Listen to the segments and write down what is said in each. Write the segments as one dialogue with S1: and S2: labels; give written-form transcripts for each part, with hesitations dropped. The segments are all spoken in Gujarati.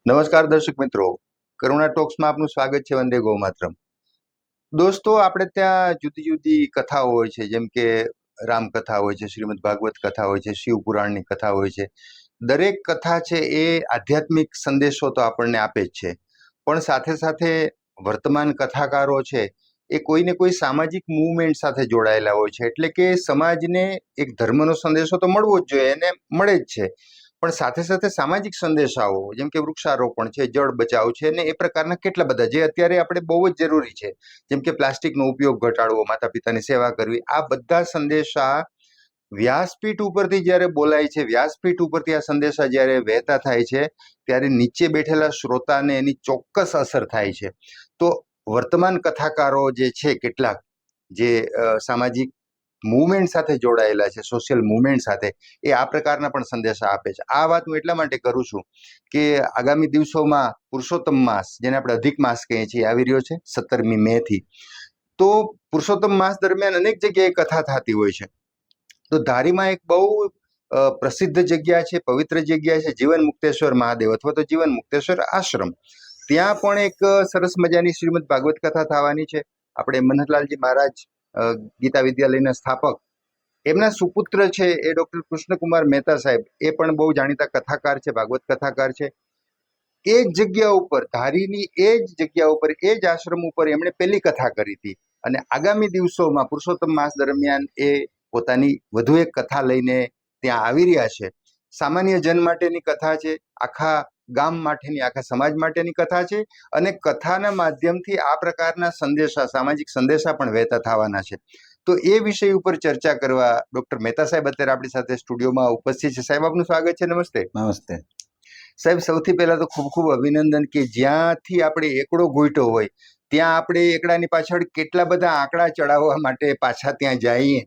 S1: નમસ્કાર દર્શક મિત્રો, કરુણા ટોક્સમાં આપનું સ્વાગત છે. વંદે ગૌ માતરમ. દોસ્તો, આપણે ત્યાં જુદી જુદી કથાઓ હોય છે, જેમ કે રામકથા હોય છે, શ્રીમદ ભાગવત કથા હોય છે, શિવ પુરાણની કથા હોય છે. દરેક કથા છે એ આધ્યાત્મિક સંદેશો તો આપણને આપે જ છે, પણ સાથે સાથે વર્તમાન કથાકારો છે એ કોઈને કોઈ સામાજિક મૂવમેન્ટ સાથે જોડાયેલા હોય છે. એટલે કે સમાજને એક ધર્મનો સંદેશો તો મળવો જ જોઈએ, એને મળે જ છે, પણ સાથે સાથે સામાજિક સંદેશાઓ જેમ કે વૃક્ષારોપણ છે, જળ બચાવ છે, ને એ પ્રકારના કેટલા બધા જે અત્યારે આપણે બહુ જ જરૂરી છે, જેમ કે પ્લાસ્ટિકનો ઉપયોગ ઘટાડવો, માતા પિતાની સેવા કરવી, આ બધા સંદેશા વ્યાસપીઠ ઉપરથી જ્યારે બોલાય છે, વ્યાસપીઠ ઉપરથી આ સંદેશા જ્યારે વહેતા થાય છે, ત્યારે નીચે બેઠેલા શ્રોતાને એની ચોક્કસ અસર થાય છે. તો વર્તમાન કથાકારો જે છે કેટલાક, જે સામાજિક મૂવમેન્ટ સાથે જોડાયેલા છે, સોશિયલ મૂવમેન્ટ સાથે, એ આ પ્રકારના પણ સંદેશા આપે છે. આ વાત હું એટલા માટે કરું છું કે આગામી દિવસોમાં પુરુષોત્તમ માસ, જેને આપણે અધિક માસ કહીએ છીએ, આવી રહ્યો છે 17મી મે થી. તો પુરુષોત્તમ માસ દરમિયાન અનેક જગ્યાએ કથા થતી હોય છે. તો ધારીમાં એક બહુ પ્રસિદ્ધ જગ્યા છે, પવિત્ર જગ્યા છે, જીવન મુક્તેશ્વર મહાદેવ અથવા તો જીવન મુક્તેશ્વર આશ્રમ. ત્યાં પણ એક સરસ મજાની શ્રીમદ ભાગવત કથા થવાની છે. આપણે મન્હરલાલજી મહારાજ, ગીતા વિદ્યાલયના સ્થાપક, એમના સુપુત્ર છે એ ડોક્ટર કૃષ્ણકુમાર મહેતા સાહેબ, એ પણ બહુ જાણીતા કથાકાર છે, ભાગવત કથાકાર છે. એ જ જગ્યા ઉપર, ધારીની એ જ જગ્યા ઉપર, એ જ આશ્રમ ઉપર એમણે પહેલી કથા કરી હતી. અને આગામી દિવસોમાં પુરુષોત્તમ માસ દરમિયાન એ પોતાની વધુ એક કથા લઈને ત્યાં આવી રહ્યા છે. સામાન્ય જન માટેની કથા છે, આખા ગામ માટેની, આખા સમાજ માટેની કથા છે, અને કથાના માધ્યમથી આ પ્રકારના સંદેશા, સામાજિક સંદેશા પણ વહેતા થવાના છે. તો એ વિષય ઉપર ચર્ચા કરવા ડોક્ટર મહેતા સાહેબ અત્યારે આપણી સાથે સ્ટુડિયોમાં ઉપસ્થિત છે. સાહેબ, આપનું સ્વાગત છે. નમસ્તે.
S2: નમસ્તે
S1: સાહેબ. સૌથી પહેલા તો ખૂબ ખૂબ અભિનંદન કે જ્યાંથી આપણે એકડો ગોઈટો હોય ત્યાં આપણે એકડાની પાછળ કેટલા બધા આંકડા ચડાવવા માટે પાછા ત્યાં જઈએ,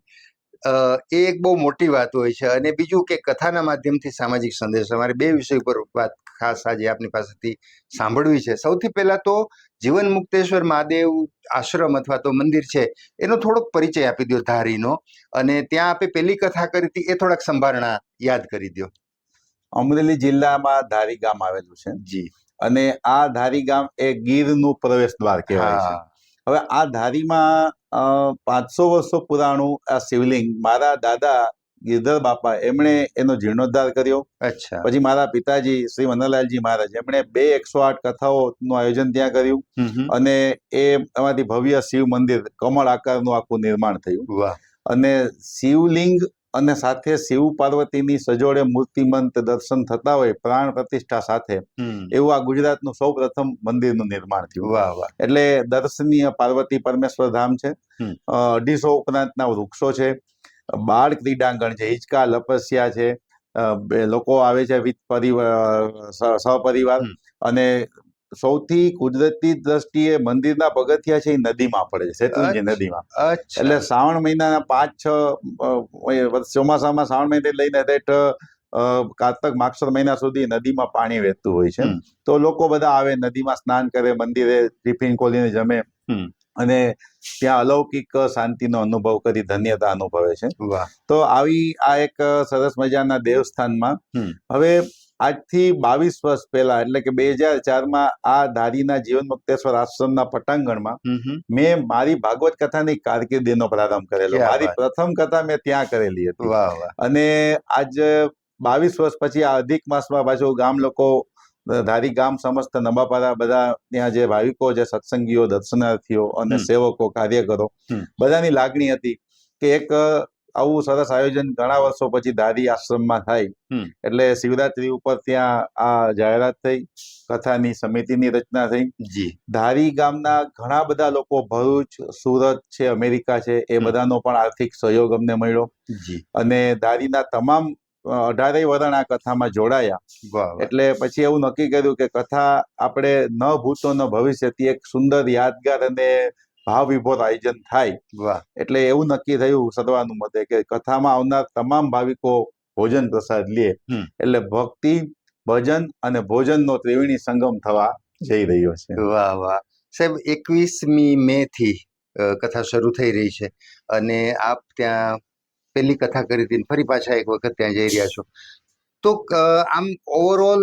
S1: એ એક બહુ મોટી વાત હોય છે. અને બીજું કે કથાના માધ્યમથી સામાજિક સંદેશ, અમારે બે વિષય ઉપર વાત ખાસ આજે આપની પાસેથી સાંભળવી છે. સૌથી પહેલા તો જીવન મુક્તેશ્વર મહાદેવ આશ્રમ અથવા તો મંદિર છે, એનો થોડોક પરિચય આપી દો ધારીનો, અને ત્યાં આપે પહેલી કથા કરી હતી એ થોડાક સંભારણા યાદ કરી દો.
S2: અમરેલી જિલ્લામાં ધારી ગામ આવેલું છે
S1: જી.
S2: અને આ ધારી ગામ એ ગીરનું પ્રવેશ દ્વાર કહેવાય છે. હવે આ ધારીમાં 500 વર્ષો પુરાણું આ શિવલિંગ, મારા દાદા ગિરધર બાપા એમણે એનો જીર્ણોદ્ધાર કર્યો.
S1: અચ્છા.
S2: પછી મારા પિતાજી શ્રી મન્હરલાલજી મહારાજ એમણે 2 108 કથાઓનું આયોજન ત્યાં કર્યું. અને એમાંથી ભવ્ય શિવ મંદિર કમળ આકારનું આખું નિર્માણ થયું.
S1: વાહ.
S2: અને શિવલિંગ અને સાથે શિવ પાર્વતીની સજોડે મૂર્તિમંત દર્શન થતા હોય પ્રાણ પ્રતિષ્ઠા સાથે, એવું આ ગુજરાતનું સૌ પ્રથમ મંદિરનું નિર્માણ થયું.
S1: વાહ વાહ.
S2: એટલે દર્શનીય પાર્વતી પરમેશ્વર ધામ છે. 250 ઉપરાંતના વૃક્ષો છે, બાળ ક્રીડાંગણ છે, હિંચકા લપસ્યા છે, લોકો આવે છે વિથ પરિવાર, સહપરિવાર. અને સૌથી કુદરતી દ્રષ્ટિએ મંદિરના પગથિયા છે એ નદીમાં પડે છે, શેત્રુંજી નદીમાં. એટલે શ્રાવણ મહિનાના 5-6 ચોમાસામાં શ્રાવણ મહિને લઈને કારતક માગસર મહિના સુધી નદીમાં પાણી વહેતું હોય છે. તો લોકો બધા આવે, નદીમાં સ્નાન કરે, મંદિરે ટિફિન ખોલીને જમે અને ત્યાં અલૌકિક શાંતિનો અનુભવ કરી ધન્યતા અનુભવે છે. તો આવી આ એક સરસ મજાના દેવસ્થાનમાં હવે આજથી 22 વર્ષ પહેલા, એટલે કે 2004માં આ ધારીના જીવન મુક્તેશ્વર આશ્રમના પટાંગણમાં મેં મારી ભાગવત કથાની કારકિર્દીનો પ્રારંભ કરેલો. મારી પ્રથમ કથા મેં ત્યાં કરેલી હતી. અને આજ 22 વર્ષ પછી આ અધિક માસમાં પાછું ગામ લોકો, ધારી ગામ સમસ્ત નબાપારા, બધા ત્યાં જે ભાવિકો, જે સત્સંગીઓ, દર્શનાર્થીઓ અને સેવકો, કાર્યકરો, બધાની લાગણી હતી કે એક આવું સરસ આયોજન ઘણા વર્ષો પછી ધારી આશ્રમમાં થાય. એટલે શિવરાત્રી ઉપર ત્યાં આ જાહેરાત થઈ, કથાની સમિતિની રચના થઈ. ધારી ગામના ઘણા બધા લોકો, ભરૂચ, સુરત છે, અમેરિકા છે, એ બધાનો પણ આર્થિક સહયોગ અમને મળ્યો. અને ધારીના તમામ 18 વરણ આ કથામાં જોડાયા. એટલે પછી એવું નક્કી કર્યું કે કથા આપણે ન ભૂતો ન ભવિષ્યથી એક સુંદર, યાદગાર અને ભાવ વિભોર આયોજન થાય. એટલે એવું નક્કી થયું સર્વાનુમતે કે કથામાં આવનાર તમામ ભાવિકો ભોજન પ્રસાદ લે. એટલે ભક્તિ, ભજન અને ભોજનનો ત્રિવેણી સંગમ થવા જઈ રહ્યો છે.
S1: વાહ વાહ. સાહેબ, 21મી મે થી કથા શરૂ થઈ રહી છે અને આપ ત્યાં પહેલી કથા કરી હતી, ફરી પાછા એક વખત ત્યાં જઈ રહ્યા છો. તો આમ ઓવરઓલ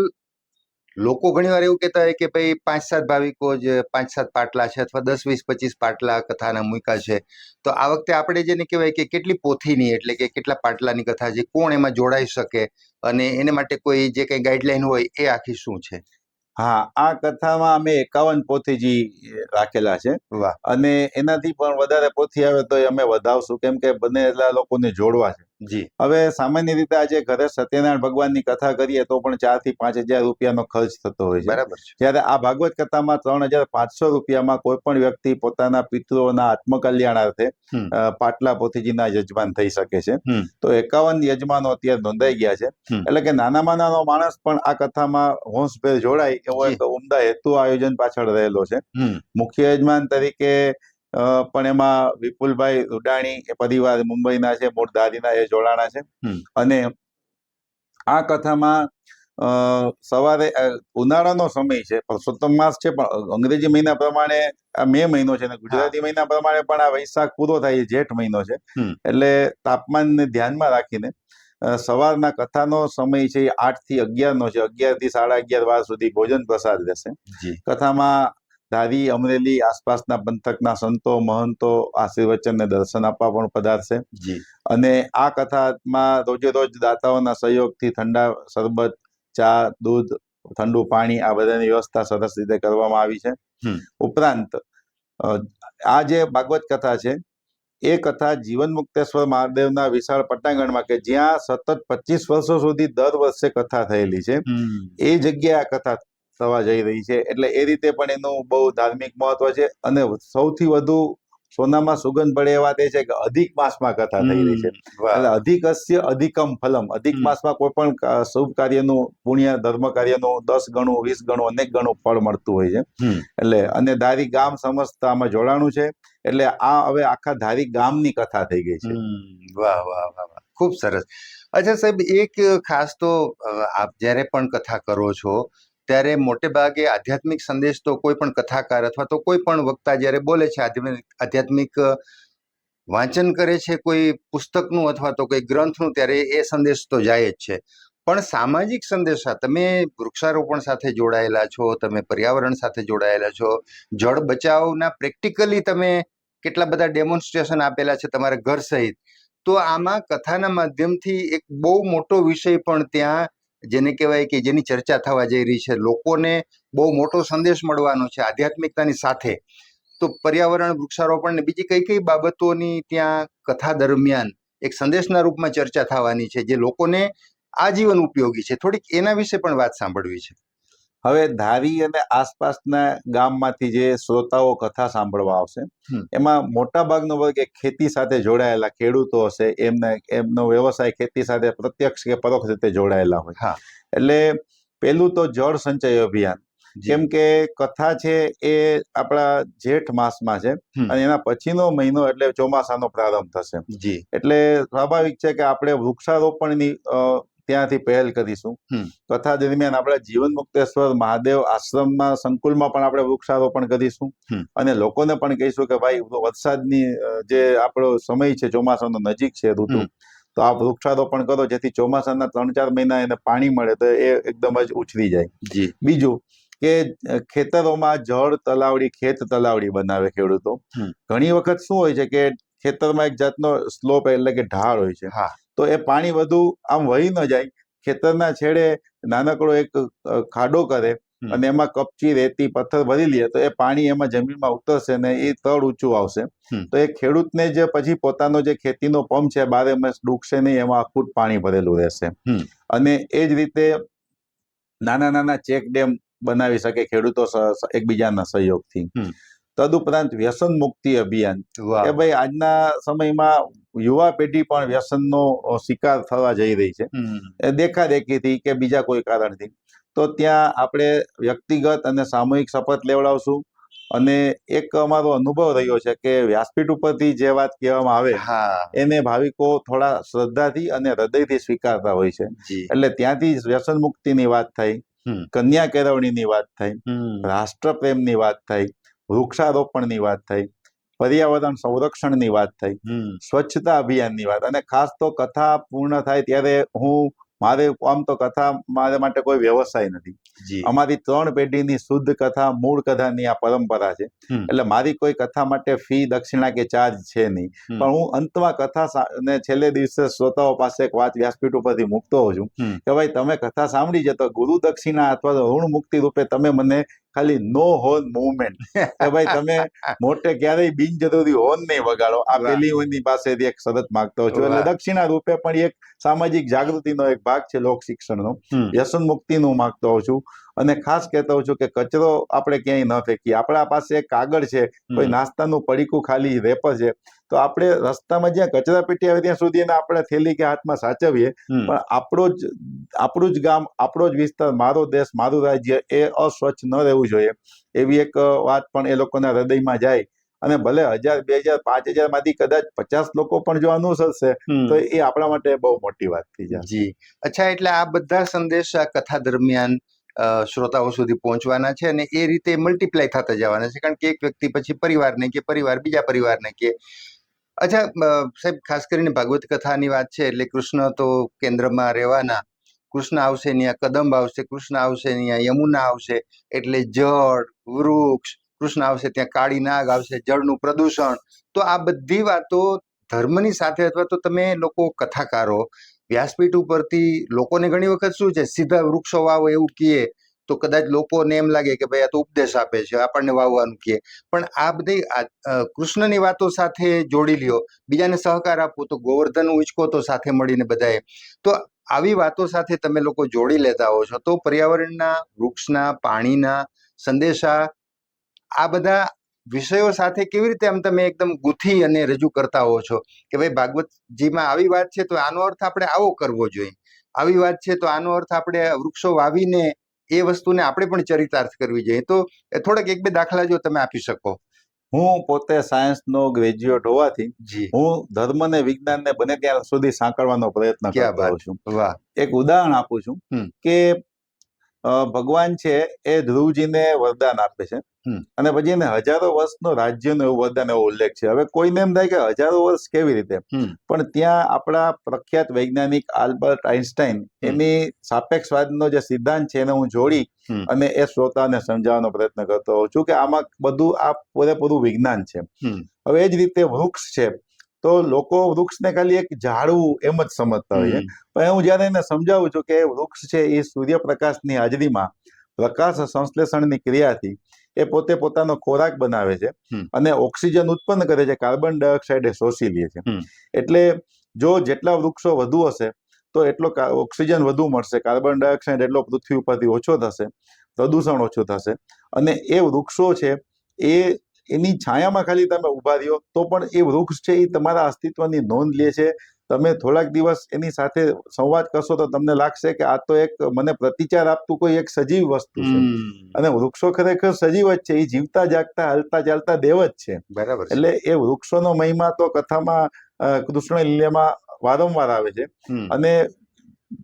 S1: લોકો ઘણીવાર એવું કહેતા હોય કે ભાઈ 5-7 ભાવિકો જ 5-7 પાટલા છે અથવા 10-20-25 પાટલા કથાના મૂક્યા છે. તો આ વખતે આપણે જેને કહેવાય કે કેટલી પોથીની એટલે કે કેટલા પાટલાની કથા છે, કોણ એમાં જોડાઈ શકે અને એને માટે કોઈ જે કંઈ ગાઈડલાઈન હોય એ આખી શું છે?
S2: હા, આ કથામાં અમે 51 પોથીજી રાખેલા છે.
S1: વાહ.
S2: અને એનાથી પણ વધારે પોથી આવે તો અમે વધાવશું, કેમ કે બને એટલા લોકોને જોડવા છે.
S1: જી.
S2: હવે સામાન્ય રીતે આજે ઘરે સત્યનારાયણ ભગવાનની કથા કરીએ તો પણ 4 થી 5,000 રૂપિયાનો ખર્ચ થતો હોય છે.
S1: બરાબર છે.
S2: જ્યારે આ ભાગવત કથામાં 3,500 રૂપિયામાં કોઈ પણ વ્યક્તિ પોતાના પિતૃઓના આત્મકલ્યાણાર્થે
S1: હમ.
S2: પાટલા પોથીજીના યજમાન થઈ શકે છે.
S1: હમ.
S2: તો 51 યજમાનો અત્યારે નોંધાઈ ગયા છે.
S1: હમ.
S2: એટલે કે નાનામાં નાનો માણસ પણ આ કથામાં હોંશભેર જોડાય એવો
S1: જી.
S2: એક ઉમદા હેતુ આયોજન પાછળ રહેલો છે.
S1: હમ.
S2: મુખ્ય યજમાન તરીકે પણ એમાં વિપુલભાઈ રૂડાણી એ પરિવાર મુંબઈના છે, મૂળ ધારીના એ જોડાણા છે.
S1: હમ.
S2: અને આ કથામાં સવારે ઉનાળાનો સમય છે, પરસોત્તમ માસ છે, પણ અંગ્રેજી મહિના પ્રમાણે આ મે મહિનો છે અને ગુજરાતી મહિના પ્રમાણે પણ આ વૈશાખ પૂરો થાય જેઠ મહિનો છે.
S1: હમ.
S2: એટલે તાપમાનને ધ્યાનમાં રાખીને સવારના કથાનો સમય છે એ 8 થી 11 નો છે. 11 થી 11:30 વાર સુધી ભોજન પ્રસાદ રહેશે.
S1: જી.
S2: કથામાં ધારી, અમરેલી આસપાસના પંથકના સંતો મહંતો આશીર્વચનને દર્શન આપવા પણ પધારશે.
S1: જી.
S2: અને આ કથામાં રોજે રોજ દાતાઓના સહયોગથી ઠંડા શરબત, ચા, દૂધ, ઠંડુ પાણી આ બધાની વ્યવસ્થા સરસ રીતે કરવામાં આવી છે.
S1: હમ.
S2: ઉપરાંત આ જે ભાગવત કથા છે એ કથા જીવન મુક્તેશ્વર મહાદેવના વિશાળ પટાંગણમાં, કે જ્યાં સતત 25 વર્ષો સુધી દર વર્ષે કથા થયેલી છે,
S1: હમ.
S2: એ જગ્યાએ આ કથા થવા જઈ રહી છે. એટલે એ રીતે પણ એનું બહુ ધાર્મિક મહત્વ છે. અને સૌથી વધુ સોનામાં સુગંધ પડે એ વાત એ છે કે અધિક માસમાં કથા થઈ રહી છે.
S1: વાહ.
S2: એટલે અધિકસ્ય અધિકમ ફલમ, અધિક માસમાં કોઈ પણ શુભ કાર્યનું, પુણ્ય ધર્મ કાર્યનું 10 ગણું, 20 ગણું, અનેક ગણું ફળ મળતું હોય છે.
S1: હમ.
S2: એટલે અને ધારી ગામ સમસ્ત આમાં જોડાણું છે. એટલે આ હવે આખા ધારી ગામની કથા થઈ ગઈ છે.
S1: વાહ વાહ વાહ વાહ, ખૂબ સરસ. અચ્છા સાહેબ, એક ખાસ તો આપ જ્યારે પણ કથા કરો છો ત્યારે મોટે ભાગે આધ્યાત્મિક સંદેશ તો કોઈ પણ કથાકાર અથવા તો કોઈ પણ વક્તા જ્યારે બોલે છે, આધ્યાત્મિક વાંચન કરે છે કોઈ પુસ્તકનું અથવા તો કોઈ ગ્રંથનું, ત્યારે એ સંદેશ તો જાય જ છે. પણ સામાજિક સંદેશા, તમે વૃક્ષારોપણ સાથે જોડાયેલા છો, તમે પર્યાવરણ સાથે જોડાયેલા છો, જળ બચાવના પ્રેક્ટિકલી તમે કેટલા બધા ડેમોન્સ્ટ્રેશન આપેલા છે તમારા ઘર સહિત. તો આમાં કથાના માધ્યમથી એક બહુ મોટો વિષય પણ ત્યાં જેને કહેવાય કે જેની ચર્ચા થવા જઈ રહી છે, લોકોને બહુ મોટો સંદેશ મળવાનો છે આધ્યાત્મિકતાની સાથે. તો પર્યાવરણ, વૃક્ષારોપણ ને બીજી કઈ કઈ બાબતોની ત્યાં કથા દરમિયાન એક સંદેશના રૂપમાં ચર્ચા થવાની છે જે લોકોને આજીવન ઉપયોગી છે? થોડીક એના વિશે પણ વાત સાંભળવી છે.
S2: હવે ધારી અને આસપાસના ગામમાંથી જે શ્રોતાઓ કથા સાંભળવા આવશે, એમાં મોટા ભાગનો વર્ગ ખેતી સાથે જોડાયેલા ખેડૂતો હશે. એમનો વ્યવસાય ખેતી સાથે પ્રત્યક્ષ કે પરોક્ષ રીતે જોડાયેલા હોય.
S1: હા.
S2: એટલે પેલું તો જળ સંચય અભિયાન, કેમ કે કથા છે એ આપણા જેઠ માસમાં છે અને એના પછીનો મહિનો એટલે ચોમાસાનો પ્રારંભ થશે.
S1: જી.
S2: એટલે સ્વાભાવિક છે કે આપણે વૃક્ષારોપણની ત્યાંથી પહેલ કરીશું. કથા દરમિયાન આપણે જીવન મુક્તેશ્વર મહાદેવ આશ્રમના સંકુલમાં પણ આપણે વૃક્ષારોપણ કરીશું. અને લોકોને પણ કહીશું કે ભાઈ વરસાદની જે આપણો સમય છે, ચોમાસાનો નજીક છે ઋતુ, તો આપ વૃક્ષારોપણ કરો જેથી ચોમાસાના 3-4 મહિના એને પાણી મળે તો એ એકદમ જ ઉછરી જાય.
S1: જી.
S2: બીજું કે ખેતરોમાં જળ તલાવડી, ખેત તલાવડી બનાવે ખેડૂતો. ઘણી વખત શું હોય છે કે ખેતરમાં એક જાતનો સ્લોપ એટલે કે ઢાળ હોય છે.
S1: હા.
S2: તો એ પાણી વધુ આમ વહી ન જાય, ખેતરના છેડે નાનકડો એક ખાડો કરે અને એમાં કપચી, રેતી, પથ્થર ભરી લે તો એ પાણી એમાં જમીનમાં ઉતરશે ને એ તળ ઊંચું આવશે. તો એ ખેડૂતને જે પછી પોતાનો જે ખેતીનો પંપ છે 12 માસ ડૂબશે નહીં, એમાં આખું પાણી ભરેલું રહેશે. અને એ જ રીતે નાના નાના ચેક ડેમ બનાવી શકે ખેડૂતો એકબીજાના સહયોગથી. તદુપરાંત વ્યસન મુક્તિ અભિયાન, કે ભાઈ આજના સમયમાં યુવા પેઢી પણ વ્યસનનો શિકાર થવા જઈ રહી છે, દેખાદેખીથી કે બીજા કોઈ કારણથી. તો ત્યાં આપણે વ્યક્તિગત અને સામૂહિક શપથ લેવડાવશું. અને એક અમારો અનુભવ રહ્યો છે કે વ્યાસપીઠ ઉપરથી જે વાત કહેવામાં આવે એને ભાવિકો થોડા શ્રદ્ધાથી અને હૃદયથી સ્વીકારતા હોય છે. એટલે ત્યાંથી વ્યસન મુક્તિની વાત થઈ, કન્યા કેળવણીની વાત થઈ, રાષ્ટ્ર પ્રેમની વાત થઈ, વૃક્ષારોપણની વાત થઈ, પર્યાવરણ સંરક્ષણની વાત થઈ, સ્વચ્છતા અભિયાનની વાત. અને ખાસ તો કથા પૂર્ણ થાય ત્યારે હું મારે આમ તો કથા મારે માટે કોઈ વ્યવસાય નથી.
S1: જી
S2: અમારી 3 પેઢીની શુદ્ધ કથા, મૂળ કથાની આ પરંપરા છે.
S1: હમ.
S2: એટલે મારી કોઈ કથા માટે ફી, દક્ષિણા કે ચાર્જ છે નહીં.
S1: હમ.
S2: પણ હું અંતમાં કથા ને છેલ્લે દિવસે શ્રોતાઓ પાસે એક વાત વ્યાસપીઠ ઉપરથી મૂકતો હોઉં છું
S1: હમ.
S2: કે ભાઈ તમે કથા સાંભળી છે તો ગુરુ દક્ષિણા અથવા તો ઋણ મુક્તિ રૂપે તમે મને ખાલી નો હોર્ન મૂવમેન્ટ, કે ભાઈ તમે મોટે ક્યારેય બિનજરૂરી હોર્ન નહીં વગાડો. આ
S1: વાહ.
S2: પેલી એની પાસેથી એક શરત માંગતો છું. એટલે
S1: વાહ.
S2: દક્ષિણા રૂપે પણ એક સામાજિક જાગૃતિનો એક ભાગ છે લોક શિક્ષણનો.
S1: હમ.
S2: વ્યસન મુક્તિનું માંગતો હોઉં છું. અને ખાસ કહેતો હોઉં છું કે કચરો આપણે ક્યાંય ન ફેંકીએ. આપણા પાસે એક કાગળ છે, કોઈ નાસ્તાનું પડીકું ખાલી રેપર છે, તો આપણે રસ્તામાં જ્યાં કચરા પેટી આવે ત્યાં સુધી એને આપણે થેલી કે હાથમાં સાચવીએ. પણ આપણું જ ગામ, આપણો જ વિસ્તાર, મારો દેશ, મારું રાજ્ય એ અસ્વચ્છ ન રહેવું જોઈએ, એવી એક વાત પણ એ લોકોના હૃદયમાં જાય. અને ભલે 1000, 2000, 5000 માંથી કદાચ 50 લોકો પણ જો અનુસરશે તો એ આપણા માટે બહુ મોટી વાત થઈ જાય.
S1: જી અચ્છા, એટલે આ બધા સંદેશા કથા દરમિયાન શ્રોતાઓ સુધી પહોંચવાના છે અને એ રીતે મલ્ટીપ્લાય થતા જવાના છે, કારણ કે એક વ્યક્તિ પછી પરિવારને કે પરિવાર બીજા પરિવારને કે. અચ્છા સાહેબ, ખાસ કરીને ભાગવત કથાની વાત છે એટલે કૃષ્ણ તો કેન્દ્રમાં રહેવાના. કૃષ્ણ આવશે ત્યાં કદંબ આવશે, કૃષ્ણ આવશે ત્યાં યમુના આવશે, એટલે જળ, વૃક્ષ. કૃષ્ણ આવશે ત્યાં કાળી નાગ આવશે, જળનું પ્રદૂષણ. તો આ બધી વાતો ધર્મની સાથે, અથવા તો તમે લોકો કથાકારો વ્યાસપીઠ ઉપરથી લોકોને ઘણી વખત શું છે, સીધા વૃક્ષો વાવો એવું કહે તો કદાચ લોકોને એમ લાગે કે ભાઈ આ તો ઉપદેશ આપે છે, આપણને વાવવાનું કહે. પણ આ બધી કૃષ્ણની વાતો સાથે જોડી લ્યો, બીજાને સહકાર આપો, તો ગોવર્ધન ઉંચકો તો સાથે મળીને બધાએ. તો આવી વાતો સાથે તમે લોકો જોડી લેતા હો છો, તો પર્યાવરણના, વૃક્ષના, પાણીના સંદેશા, આ બધા વિષયો સાથે કેવી રીતે આમ તમે એકદમ ગૂંથી અને રજૂ કરતા હો છો કે ભાઈ ભાગવતજીમાં આવી વાત છે તો આનો અર્થ આપણે આવો કરવો જોઈએ, આવી વાત છે તો આનો અર્થ આપણે વૃક્ષો વાવીને એ વસ્તુને આપણે પણ ચરિતાર્થ કરવી જોઈએ. તો થોડાક 1-2 દાખલા જો તમે આપી શકો.
S2: હું પોતે સાયન્સનો ગ્રેજ્યુએટ હોવાથી
S1: જી,
S2: હું ધર્મ અને વિજ્ઞાનને બને ત્યાં સુધી સાંકળવાનો પ્રયત્ન
S1: ક્યાં
S2: કરતો
S1: વાત,
S2: હોઉં છું.
S1: વાહ.
S2: એક ઉદાહરણ આપું છું કે ભગવાન છે એ ધ્રુવજીને વરદાન આપે છે અને પછી એને 1000 વર્ષનો રાજ્યનો એવું વરદાન, એવો ઉલ્લેખ છે. હવે કોઈને એમ થાય કે 1000 વર્ષ કેવી રીતે, પણ ત્યાં આપણા પ્રખ્યાત વૈજ્ઞાનિક આલ્બર્ટ આઇન્સ્ટાઈન એની સાપેક્ષવાદનો જે સિદ્ધાંત છે એને હું જોડી અને એ શ્રોતાને સમજાવવાનો પ્રયત્ન કરતો હોઉં છું કે આમાં બધું આ પૂરેપૂરું વિજ્ઞાન છે. હવે એ જ રીતે વૃક્ષ છે, તો લોકો વૃક્ષને ખાલી એક ઝાડવું એમ જ સમજતા હોઈએ, પણ હું જ્યારે એને સમજાવું છું કે વૃક્ષ છે એ સૂર્યપ્રકાશની હાજરીમાં પ્રકાશ સંશ્લેષણની ક્રિયાથી એ પોતે પોતાનો ખોરાક બનાવે છે અને ઓક્સિજન ઉત્પન્ન કરે છે, કાર્બન ડાયોક્સાઇડ એ શોષી લે છે. એટલે જો જેટલા વૃક્ષો વધુ હશે તો એટલો ઓક્સિજન વધુ મળશે, કાર્બન ડાયોક્સાઇડ એટલો પૃથ્વી ઉપરથી ઓછો થશે, પ્રદૂષણ ઓછું થશે. અને એ વૃક્ષો છે એ એની છાયામાં ખાલી તમે ઉભા રહ્યો તો પણ એ વૃક્ષ છે એ તમારા અસ્તિત્વની નોંધ લે છે. તમે થોડાક દિવસ એની સાથે સંવાદ કરશો તો તમને લાગશે કે આ તો એક મને પ્રતિચાર આપતું કોઈ એક સજીવ વસ્તુ છે. અને વૃક્ષો ખરેખર સજીવ જ છે, એ જીવતા જાગતા હાલતા ચાલતા દેવ જ છે.
S1: બરાબર.
S2: એટલે એ વૃક્ષોનો મહિમા તો કથામાં કૃષ્ણ લીલામાં વારંવાર આવે છે. અને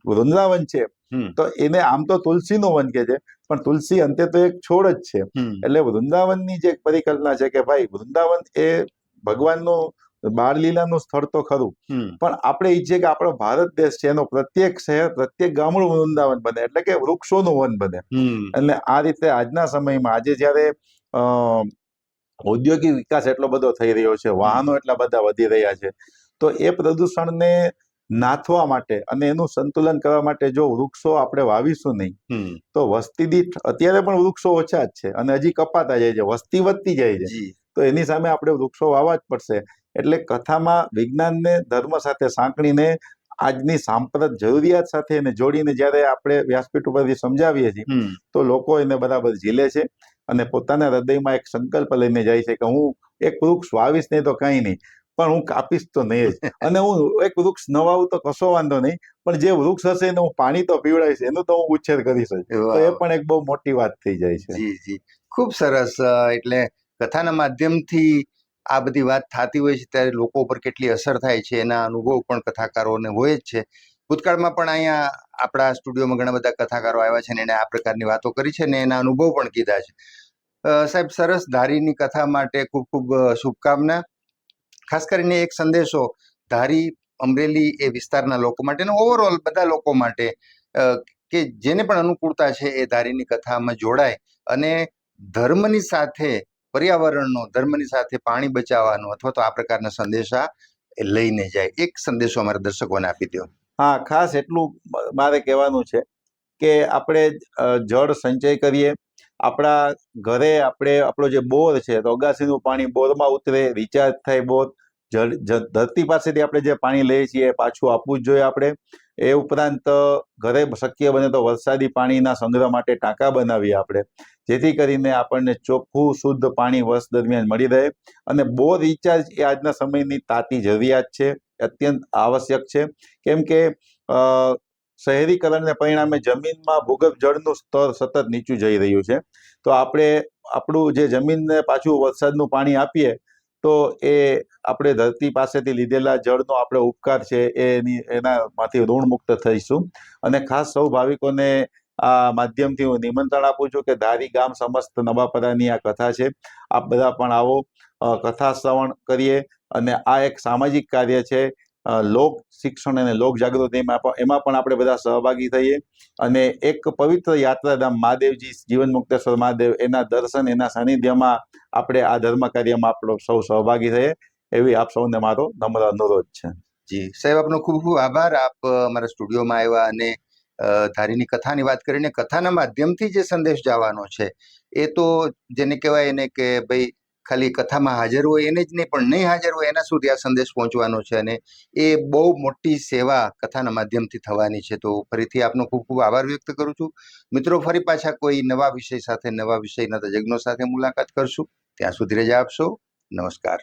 S2: વૃંદાવન છે તો એને આમ તો તુલસીનું વન કે છે, પણ તુલસી અંતે તો એક છોડ જ છે. એટલે વૃંદાવનની જે પરિકલ્પના છે કે ભાઈ વૃંદાવન એ ભગવાનનું બાળલીલાનું સ્થળ તો ખરું, પણ આપણે ઈચ્છીએ કે આપણો ભારત દેશ છે એનો પ્રત્યેક શહેર, પ્રત્યેક ગામડું વૃંદાવન બને, એટલે કે વૃક્ષોનું વન બને. એટલે આ રીતે આજના સમયમાં આજે જયારે ઔદ્યોગિક વિકાસ એટલો બધો થઈ રહ્યો છે, વાહનો એટલા બધા વધી રહ્યા છે, તો એ પ્રદૂષણને નાથવા માટે અને એનું સંતુલન કરવા માટે જો વૃક્ષો આપણે વાવીશું નહીં તો વસ્તી દીઠ અત્યારે પણ વૃક્ષો ઓછા જ છે અને હજી કપાતા જાય છે, વસ્તી વધતી જાય છે, તો એની સામે આપણે વૃક્ષો વાવવા જ પડશે. એટલે કથામાં વિજ્ઞાનને ધર્મ સાથે સાંકળીને આજની સાંપ્રત જરૂરિયાત સાથે એને જોડીને જ્યારે આપણે વ્યાસપીઠ ઉપરથી સમજાવીએ છીએ તો લોકો એને બરાબર ઝીલે છે અને પોતાના હૃદયમાં એક સંકલ્પ લઈને જાય છે કે હું એક વૃક્ષ વાવીશ નહીં તો કંઈ નહીં, પણ હું કાપીશ તો નહીં જ. અને હું એક વૃક્ષ ન વાવું તો કશો વાંધો નહીં, પણ જે વૃક્ષ હશે એને હું પાણી તો પીવડાવીશ, એનું તો હું ઉછેર કરીશ જ. તો એ પણ એક બહુ મોટી વાત થઈ જાય છે.
S1: જી જી, ખૂબ સરસ. એટલે કથાના માધ્યમથી આ બધી વાત થતી હોય છે ત્યારે લોકો પર કેટલી અસર થાય છે એના અનુભવ પણ કથાકારોને હોય જ છે. ભૂતકાળમાં પણ અહીંયા આપણા સ્ટુડિયોમાં ઘણા બધા કથાકારો આવ્યા છે ને એને આ પ્રકારની વાતો કરી છે ને એના અનુભવ પણ કીધા છે. સાહેબ, સરસ. ધારીની કથા માટે ખૂબ ખૂબ શુભકામના. ખાસ કરીને એક સંદેશો, ધારી અમરેલી એ વિસ્તારના લોકો માટે અને ઓવરઓલ બધા લોકો માટે કે જેને પણ અનુકૂળતા છે એ ધારીની કથામાં જોડાય અને ધર્મની સાથે પર્યાવરણનો, ધર્મની સાથે પાણી બચાવવાનો અથવા તો આ પ્રકારના સંદેશા એ લઈને જાય. એક સંદેશો અમારા દર્શકોને આપી દો.
S2: હા, ખાસ એટલું મારે કહેવાનું છે કે આપણે જળ સંચય કરીએ. આપણા ઘરે આપણો જે બોર છે તો અગાસીનું પાણી બોરમાં ઉતરે, રિચાર્જ થાય બોર. ધરતી પાસેથી આપણે જે પાણી લઈએ છીએ એ પાછું આપવું જ જોઈએ આપણે. એ ઉપરાંત ઘરે શક્ય બને તો વરસાદી પાણીના સંગ્રહ માટે ટાંકા બનાવીએ આપણે, જેથી કરીને આપણને ચોખ્ખું શુદ્ધ પાણી વર્ષ દરમિયાન મળી રહે. અને બોર રિચાર્જ એ આજના સમયની તાતી જરૂરિયાત છે, અત્યંત આવશ્યક છે. કેમ કે શહેરીકરણને પરિણામે જમીનમાં ભૂગર્ભ જળનું સ્તર સતત નીચું જઈ રહ્યું છે. તો આપણે આપણું જે જમીનને પાછું વરસાદનું પાણી આપીએ તો એ આપણે ધરતી પાસેથી લીધેલા જળનો આપણે ઉપકાર છે એનામાંથી ઋણ મુક્ત થઈશું. અને ખાસ સૌ ભાવિકોને આ માધ્યમથી હું નિમંત્રણ આપું છું કે ધારી ગામ સમસ્ત નવાપરાની આ કથા છે. આપ બધા પણ આવો, કથા શ્રવણ કરીએ. અને આ એક સામાજિક કાર્ય છે. લોક શિક્ષણ અને લોક જાગૃતિમાં એમાં પણ આપણે બધા સહભાગી થઈએ અને એક પવિત્ર યાત્રાધામ મહાદેવજી જીવન મુક્તેશ્વર મહાદેવ એના દર્શન, એના સાનિધ્યમાં આપણે આ ધર્મ કાર્યમાં આપણો સૌ સહભાગી થઈએ એવી આપ સૌને મારો નમ્ર અનુરોધ છે.
S1: જી સાહેબ, આપનો ખૂબ ખૂબ આભાર. આપ અમારા સ્ટુડિયોમાં આવ્યા અને ધારીની કથાની વાત કરીને કથાના માધ્યમથી જે સંદેશ જવાનો છે એ તો જેને કહેવાય એને કે ભાઈ ખાલી કથામાં હાજર હોય એને જ નહીં, પણ નહીં હાજર હોય એના સુધી આ સંદેશ પહોંચવાનો છે અને એ બહુ મોટી સેવા કથાના માધ્યમથી થવાની છે. તો ફરીથી આપનો ખૂબ ખૂબ આભાર વ્યક્ત કરું છું. મિત્રો, ફરી પાછા કોઈ નવા વિષય સાથે, નવા વિષયના તજજ્ઞો સાથે મુલાકાત કરશું. ત્યાં સુધી રજા આપશો. નમસ્કાર.